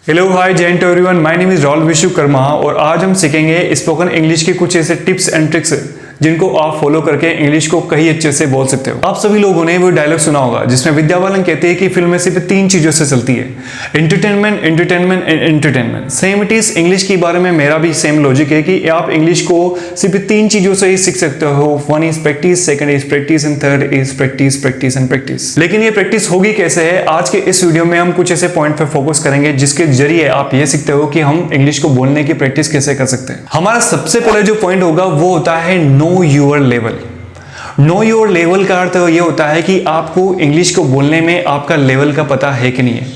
Hello hi जय to everyone, my name is Rahul Vishwakarma और आज हम सीखेंगे स्पोकन इंग्लिश के कुछ ऐसे टिप्स एंड ट्रिक्स जिनको आप फॉलो करके इंग्लिश को कहीं अच्छे से बोल सकते हो। आप सभी लोगों ने वो डायलॉग सुना होगा जिसमें विद्या बालन कहते हैं कि फिल्म में सिर्फ 3 चीजों से चलती है, entertainment, entertainment and entertainment. Same it is English के बारे में मेरा भी सेम लॉजिक है कि आप इंग्लिश को सिर्फ 3 चीजों से ही सीख सकते हो। 1 is practice, 2 is practice and 3 is practice, practice and practice. लेकिन ये प्रैक्टिस होगी कैसे है? आज के इस वीडियो में हम कुछ ऐसे पॉइंट पे फोकस करेंगे जिसके जरिए आप ये सीखते हो कि हम इंग्लिश को बोलने की प्रैक्टिस कैसे कर सकते हैं। हमारा सबसे पहले जो पॉइंट होगा वो होता है know your level. Know your level का अर्थ ये होता है कि आपको इंग्लिश को बोलने में आपका लेवल का पता है कि नहीं है।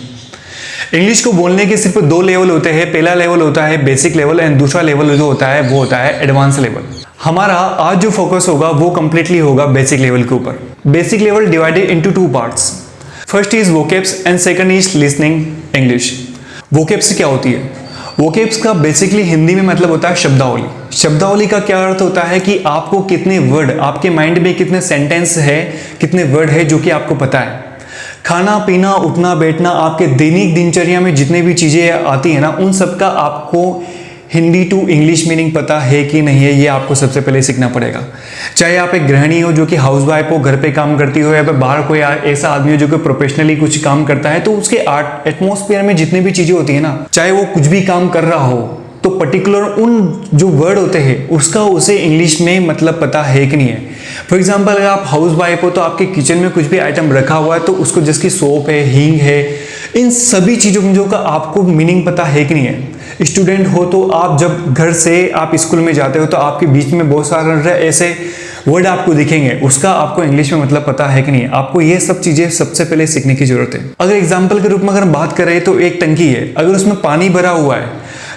इंग्लिश को बोलने के सिर्फ 2 लेवल होते हैं। पहला लेवल होता है बेसिक लेवल एंड दूसरा लेवल जो होता है वो होता है एडवांस लेवल। हमारा आज जो फोकस होगा वो कंप्लीटली होगा बेसिक लेवल के ऊपर। Basic level divided into 2 parts. First is vocabs and second is listening English. Vocabs क्या होती है? वोकैब्स का बेसिकली हिंदी में मतलब होता है शब्दावली। शब्दावली का क्या अर्थ होता है कि आपको कितने वर्ड, आपके माइंड में कितने सेंटेंस है, कितने वर्ड है जो कि आपको पता है। खाना पीना उठना बैठना, आपके दैनिक दिनचर्या में जितने भी चीजें आती है ना, उन सब का आपको हिंदी टू इंग्लिश मीनिंग पता है कि नहीं है, ये आपको सबसे पहले सीखना पड़ेगा। चाहे आप एक गृहिणी हो जो कि हाउसवाइफ हो, घर पे काम करती हो, या फिर बाहर कोई ऐसा आदमी हो जो कि प्रोफेशनली कुछ काम करता है, तो उसके एटमॉस्फेयर में जितनी भी चीजें होती है ना, चाहे वो कुछ भी काम कर रहा हो, तो पर्टिकुलर उन जो वर्ड होते हैं उसका उसे इंग्लिश में मतलब पता है कि नहीं है। फॉर एग्जाम्पल अगर आप हाउसवाइफ हो तो आपके किचन में कुछ भी आइटम रखा हुआ है तो उसको जिसकी सोप है, हींग है, इन सभी चीजों का आपको मीनिंग पता है कि नहीं है। स्टूडेंट हो तो आप जब घर से आप स्कूल में जाते हो तो आपके बीच में बहुत सारे ऐसे वर्ड आपको दिखेंगे, उसका आपको इंग्लिश में मतलब पता है कि नहीं। आपको ये सब चीजें सबसे पहले सीखने की जरूरत है। अगर एग्जाम्पल के रूप में अगर बात करें तो एक टंकी है, अगर उसमें पानी भरा हुआ है,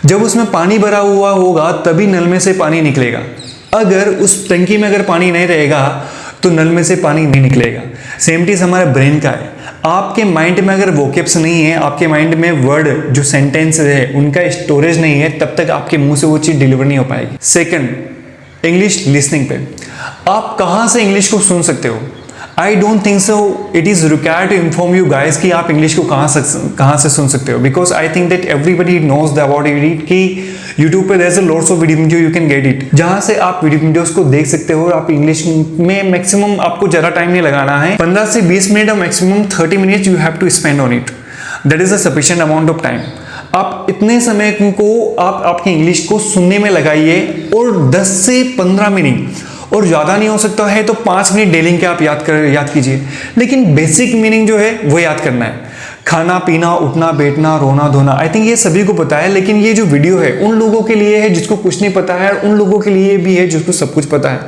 जब उसमें पानी भरा हुआ होगा तभी नल में से पानी निकलेगा। अगर उस टंकी में अगर पानी नहीं रहेगा तो नल में से पानी नहीं निकलेगा। सेम चीज हमारे ब्रेन का है। आपके माइंड में अगर वोकैब्स नहीं है, आपके माइंड में वर्ड जो सेंटेंस है उनका स्टोरेज नहीं है, तब तक आपके मुंह से वो चीज डिलीवर नहीं हो पाएगी। सेकंड, इंग्लिश लिसनिंग पे आप कहां से इंग्लिश को सुन सकते हो? I don't think so it is required to inform you guys कि आप इंग्लिश को कहां से सुन सकते हो, because I think that everybody knows about it कि यूट्यूब पे there is lots of video you can get it, जहां से आप वीडियोस को देख सकते हो। आप इंग्लिश में मैक्सिमम आपको ज्यादा टाइम नहीं लगाना है, 15 से 20 मिनट और maximum 30 minutes you have to spend on it. That is a sufficient amount of time. आप इतने समय को आप आपकी इंग्लिश को सुनने में लगाइए और 10 से 15 मिनट, और ज़्यादा नहीं हो सकता है तो 5 मिनट डेली के आप याद कीजिए। लेकिन बेसिक मीनिंग जो है वो याद करना है। खाना पीना उठना बैठना रोना धोना, आई थिंक ये सभी को पता है, लेकिन ये जो वीडियो है उन लोगों के लिए है जिसको कुछ नहीं पता है, और उन लोगों के लिए भी है जिसको सब कुछ पता है।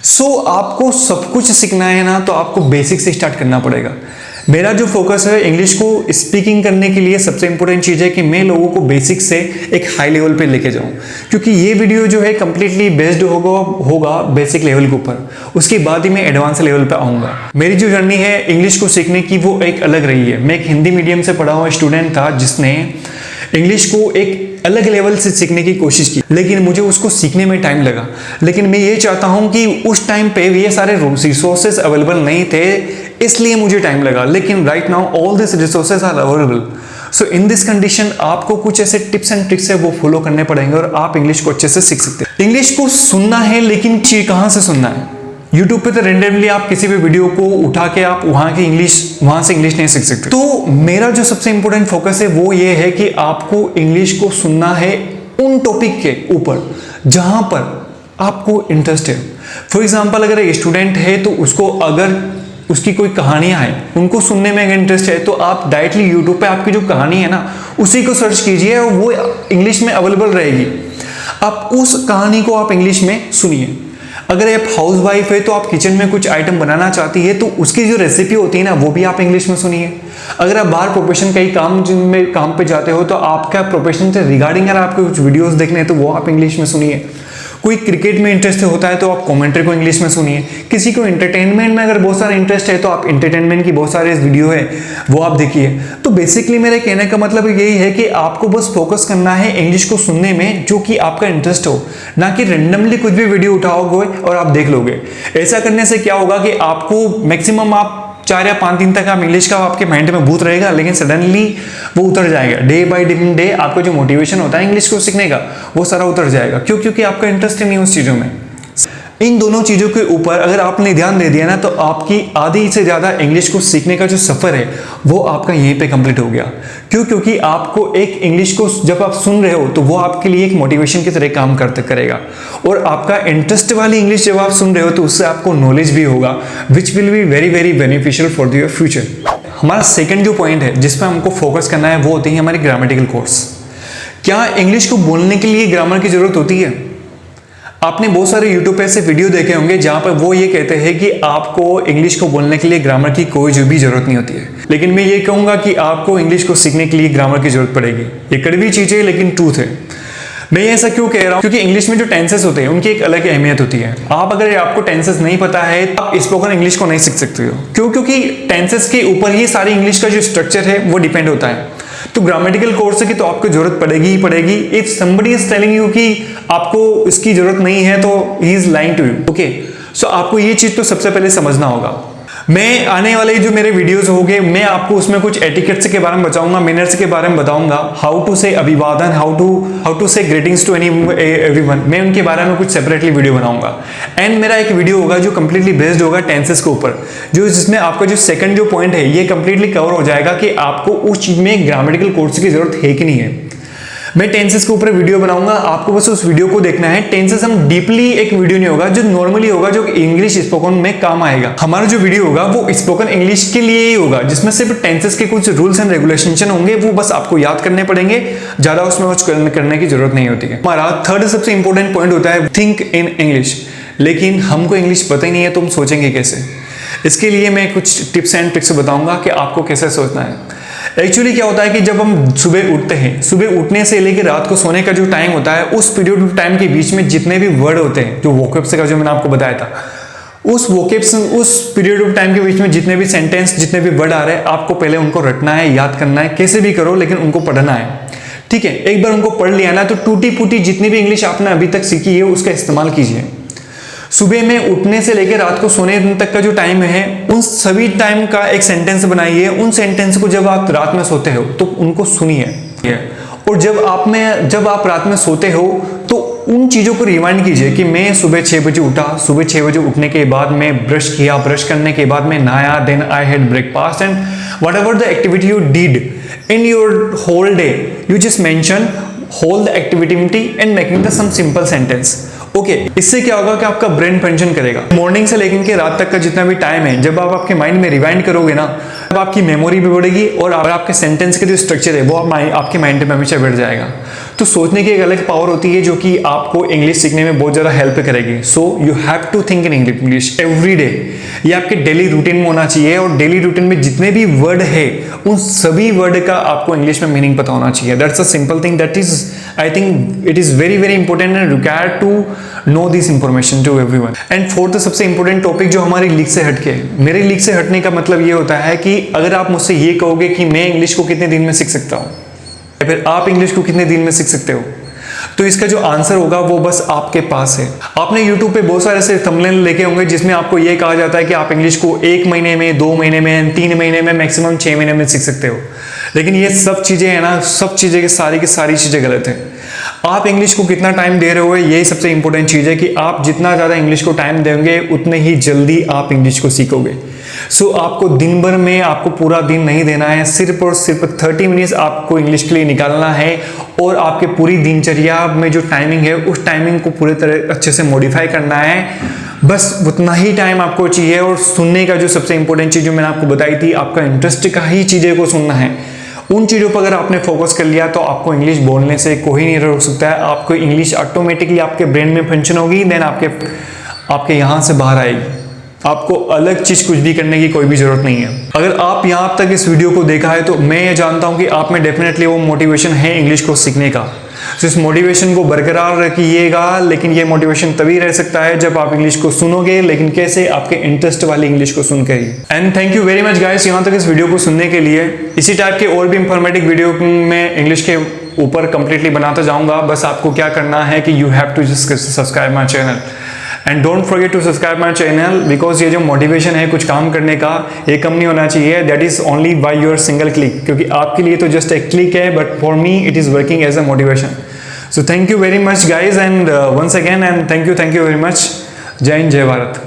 सो आपको सब कुछ सीखना है ना, तो आपको बेसिक से स्टार्ट करना पड़ेगा। मेरा जो फोकस है इंग्लिश को स्पीकिंग करने के लिए सबसे इंपॉर्टेंट चीज़ है कि मैं लोगों को बेसिक से एक हाई लेवल पे लेके जाऊं, क्योंकि ये वीडियो जो है कंप्लीटली बेस्ड होगा बेसिक लेवल के ऊपर। उसके बाद ही मैं एडवांस लेवल पे आऊँगा। मेरी जो जर्नी है इंग्लिश को सीखने की वो एक अलग रही है। मैं एक हिंदी मीडियम से पढ़ा हुआ स्टूडेंट था जिसने इंग्लिश को एक अलग लेवल से सीखने की कोशिश की, लेकिन मुझे उसको सीखने में टाइम लगा। लेकिन मैं ये चाहता हूं कि उस टाइम पे ये सारे रिसोर्सेज अवेलेबल नहीं थे, इसलिए मुझे टाइम लगा। लेकिन right now all this resources are available. So in this condition आपको कुछ ऐसे टिप्स एंड ट्रिक्स है वो फॉलो करने पड़ेंगे और आप इंग्लिश को अच्छे से सीख सकते हैं। इंग्लिश को सुनना है, लेकिन कहाँ से सुनना है? यूट्यूब पे तो रेंडमली आप किसी भी वीडियो को उठा के आप वहां से इंग्लिश नहीं सीख सकते। तो मेरा जो सबसे इंपॉर्टेंट फोकस है वो ये है कि आपको इंग्लिश को सुनना है उन टॉपिक के ऊपर जहां पर आपको इंटरेस्ट है। फॉर एग्जाम्पल अगर एक स्टूडेंट है तो उसको अगर उसकी कोई कहानियां हैं उनको सुनने में अगर इंटरेस्ट है तो आप डायरेक्टली यूट्यूब पे आपकी जो कहानी है ना उसी को सर्च कीजिए और वो इंग्लिश में अवेलेबल रहेगी। आप उस कहानी को आप इंग्लिश में सुनिए। अगर आप हाउस वाइफ है तो आप किचन में कुछ आइटम बनाना चाहती है तो उसकी जो रेसिपी होती है ना वो भी आप इंग्लिश में सुनिए। अगर आप बाहर प्रोफेशन कहीं काम पे जाते हो तो आपका प्रोफेशन से रिगार्डिंग अगर आपको कुछ वीडियोस देखने हैं तो वो आप इंग्लिश में सुनिए। कोई क्रिकेट में इंटरेस्ट होता है तो आप कमेंट्री को इंग्लिश में सुनिए। किसी को एंटरटेनमेंट में अगर बहुत सारा इंटरेस्ट है तो आप एंटरटेनमेंट की बहुत सारे वीडियो है वो आप देखिए। तो बेसिकली मेरे कहने का मतलब यही है कि आपको बस फोकस करना है इंग्लिश को सुनने में जो कि आपका इंटरेस्ट हो, ना कि रेंडमली कुछ भी वीडियो उठाओगे और आप देख लोगे। ऐसा करने से क्या होगा कि आपको मैक्सिमम आप 4 या 5 दिन तक आप इंग्लिश का आपके माइंड में भूत रहेगा, लेकिन सडनली वो उतर जाएगा। डे बाय डे आपका जो मोटिवेशन होता है इंग्लिश को सीखने का वो सारा उतर जाएगा। क्यों? क्योंकि आपका इंटरेस्ट ही नहीं उस चीज़ों में। इन दोनों चीज़ों के ऊपर अगर आपने ध्यान दे दिया ना तो आपकी आधी से ज़्यादा इंग्लिश को सीखने का जो सफ़र है वो आपका यहीं पे कंप्लीट हो गया। क्यों? क्योंकि आपको एक इंग्लिश को जब आप सुन रहे हो तो वो आपके लिए एक मोटिवेशन की तरह काम करेगा, और आपका इंटरेस्ट वाली इंग्लिश जब आप सुन रहे हो तो उससे आपको नॉलेज भी होगा, which will be very very beneficial for your future. हमारा सेकेंड जो पॉइंट है जिस पर हमको फोकस करना है वो होती है हमारी ग्रामेटिकल कोर्स। क्या इंग्लिश को बोलने के लिए ग्रामर की जरूरत होती है? आपने बहुत सारे यूट्यूब पे ऐसे वीडियो देखे होंगे जहां पर वो ये कहते हैं कि आपको इंग्लिश को बोलने के लिए ग्रामर की कोई जो भी जरूरत नहीं होती है, लेकिन मैं ये कहूंगा कि आपको इंग्लिश को सीखने के लिए ग्रामर की जरूरत पड़ेगी। ये कड़वी चीज है लेकिन ट्रूथ है। मैं ऐसा क्यों कह रहा हूँ? क्योंकि इंग्लिश में जो टेंसेस होते हैं उनकी एक अलग अहमियत होती है। आप अगर आपको टेंसेस नहीं पता है तो आप स्पोकन इंग्लिश को नहीं सीख सकते हो। क्यों? क्योंकि टेंसेस के ऊपर ही सारी इंग्लिश का जो स्ट्रक्चर है वो डिपेंड होता है। तो ग्रामेटिकल कोर्स की तो आपको जरूरत पड़ेगी ही पड़ेगी। If somebody is telling you कि आपको इसकी जरूरत नहीं है तो he is lying to you. Okay, so आपको ये चीज तो सबसे पहले समझना होगा। मैं आने वाले जो मेरे वीडियोस होंगे मैं आपको उसमें कुछ एटिकेट्स के बारे में बताऊंगा, मैनर्स के बारे में बताऊंगा, हाउ टू से अभिवादन, हाउ टू से ग्रीटिंग्स टू एवरीवन, मैं उनके बारे में कुछ सेपरेटली वीडियो बनाऊंगा। एंड मेरा एक वीडियो होगा जो कंप्लीटली बेस्ड होगा टेंसेस के ऊपर, जो जिसमें आपका जो सेकंड जो पॉइंट है ये कंप्लीटली कवर हो जाएगा कि आपको उस चीज में ग्रामेटिकल कोर्स की जरूरत है कि नहीं है। मैं टेंसेस के ऊपर वीडियो बनाऊंगा, आपको बस उस वीडियो को देखना है। टेंसेस हम डीपली एक वीडियो नहीं होगा, जो नॉर्मली होगा, जो इंग्लिश स्पोकन में काम आएगा। हमारा जो वीडियो होगा वो स्पोकन इंग्लिश के लिए ही होगा, जिसमें सिर्फ टेंसेस के कुछ रूल्स एंड रेगुलेशन होंगे, वो बस आपको याद करने पड़ेंगे, ज्यादा उसमें कुछ करने की जरूरत नहीं होती है। हमारा थर्ड सबसे इंपॉर्टेंट पॉइंट होता है थिंक इन इंग्लिश। लेकिन हमको इंग्लिश पता ही नहीं है तो हम सोचेंगे कैसे? इसके लिए मैं कुछ टिप्स एंड ट्रिक्स बताऊंगा कि आपको कैसे सोचना है। एक्चुअली क्या होता है कि जब हम सुबह उठते हैं, सुबह उठने से लेकर रात को सोने का जो टाइम होता है, उस पीरियड ऑफ टाइम के बीच में जितने भी वर्ड होते हैं, जो वोकैब्स का जो मैंने आपको बताया था, उस वोकैब्स उस पीरियड ऑफ टाइम के बीच में जितने भी सेंटेंस, जितने भी वर्ड आ रहे हैं, आपको पहले उनको रटना है, याद करना है, कैसे भी करो लेकिन उनको पढ़ना है। ठीक है, एक बार उनको पढ़ लिया ना तो टूटी फूटी जितनी भी इंग्लिश आपने अभी तक सीखी है उसका इस्तेमाल कीजिए। सुबह में उठने से लेकर रात को सोने तक का जो टाइम है, उन सभी टाइम का एक सेंटेंस बनाइए। उन सेंटेंस को जब आप रात में सोते हो तो उनको सुनिए, और जब आप रात में सोते हो तो उन चीजों को रिवाइंड कीजिए कि मैं सुबह 6 बजे उठा, सुबह 6 बजे उठने के बाद मैं ब्रश किया, ब्रश करने के बाद मैं नहाया, then I had breakfast, and whatever the activity you did in your whole day, you just mention whole the activity and making the some simple sentence. Okay, इससे क्या होगा कि आपका ब्रेन फंक्शन करेगा। मॉर्निंग से लेकर के रात तक का जितना भी टाइम है, जब आप आपके माइंड में रिवाइंड करोगे ना, तब आपकी मेमोरी भी बढ़ेगी और आपके सेंटेंस के जो स्ट्रक्चर है वो आपके माइंड में हमेशा बैठ जाएगा। तो सोचने की एक अलग पावर होती है जो कि आपको इंग्लिश सीखने में बहुत ज़्यादा हेल्प करेगी। So you have to think in English every day. ये आपके डेली रूटीन में होना चाहिए, और डेली रूटीन में जितने भी वर्ड है उन सभी वर्ड का आपको इंग्लिश में मीनिंग पता होना चाहिए। That's a simple thing that is, I think it is very very important and required to know this information to everyone. And fourth सबसे इंपॉर्टेंट टॉपिक जो हमारी लीग से हटके है, मेरी लीग से हटने का मतलब ये होता है कि अगर आप मुझसे ये कहोगे कि मैं इंग्लिश को कितने दिन में सीख सकता हूँ, या फिर आप इंग्लिश को कितने दिन में सीख सकते हो, तो इसका जो आंसर होगा वो बस आपके पास है। आपने YouTube पे बहुत सारे ऐसे थंबनेल देखे होंगे जिसमें आपको ये कहा जाता है कि आप इंग्लिश को 1 महीने में, 2 महीने में, 3 महीने में, मैक्सिमम 6 महीने में सीख सकते हो। लेकिन ये सब चीजें है ना, सब चीजें की सारी चीजें गलत है। आप इंग्लिश को कितना टाइम दे रहे हो, यही सबसे इंपॉर्टेंट चीज है कि आप जितना ज्यादा इंग्लिश को टाइम देंगे उतने ही जल्दी आप इंग्लिश को सीखोगे। सो आपको दिन भर में, आपको पूरा दिन नहीं देना है, सिर्फ और सिर्फ 30 मिनट्स आपको इंग्लिश के लिए निकालना है, और आपके पूरी दिनचर्या में जो टाइमिंग है उस टाइमिंग को पूरी तरह अच्छे से मॉडिफाई करना है। बस उतना ही टाइम आपको चाहिए। और सुनने का जो सबसे इंपॉर्टेंट चीज जो मैंने आपको बताई थी, आपका इंटरेस्ट का ही चीजें को सुनना है। उन चीज़ों पर अगर आपने फोकस कर लिया तो आपको इंग्लिश बोलने से कोई नहीं रोक सकता है। आपको इंग्लिश ऑटोमेटिकली आपके ब्रेन में फंक्शन होगी, देन आपके यहाँ से बाहर आएगी। आपको अलग चीज कुछ भी करने की कोई भी जरूरत नहीं है। अगर आप यहाँ तक इस वीडियो को देखा है तो मैं ये जानता हूँ कि आप में डेफिनेटली वो मोटिवेशन है इंग्लिश को सीखने का। तो इस मोटिवेशन को बरकरार रखिएगा, लेकिन ये मोटिवेशन तभी रह सकता है जब आप इंग्लिश को सुनोगे। लेकिन कैसे? आपके इंटरेस्ट वाली इंग्लिश को सुन के ही। And thank you very much guys यहाँ तक इस वीडियो को सुनने के लिए। इसी टाइप के और भी इंफॉर्मेटिव वीडियो में इंग्लिश के ऊपर कंप्लीटली बनाता जाऊंगा। बस आपको क्या करना है कि you have to just subscribe my channel. And don't forget to subscribe my channel, because ये जो मोटिवेशन है कुछ काम करने का, ये कम नहीं होना चाहिए, that is only by your single click, क्योंकि आपके लिए तो जस्ट एक क्लिक है, but for me it is working as a motivation. So thank you very much guys, and once again, and thank you very much. जय हिंद, जय भारत.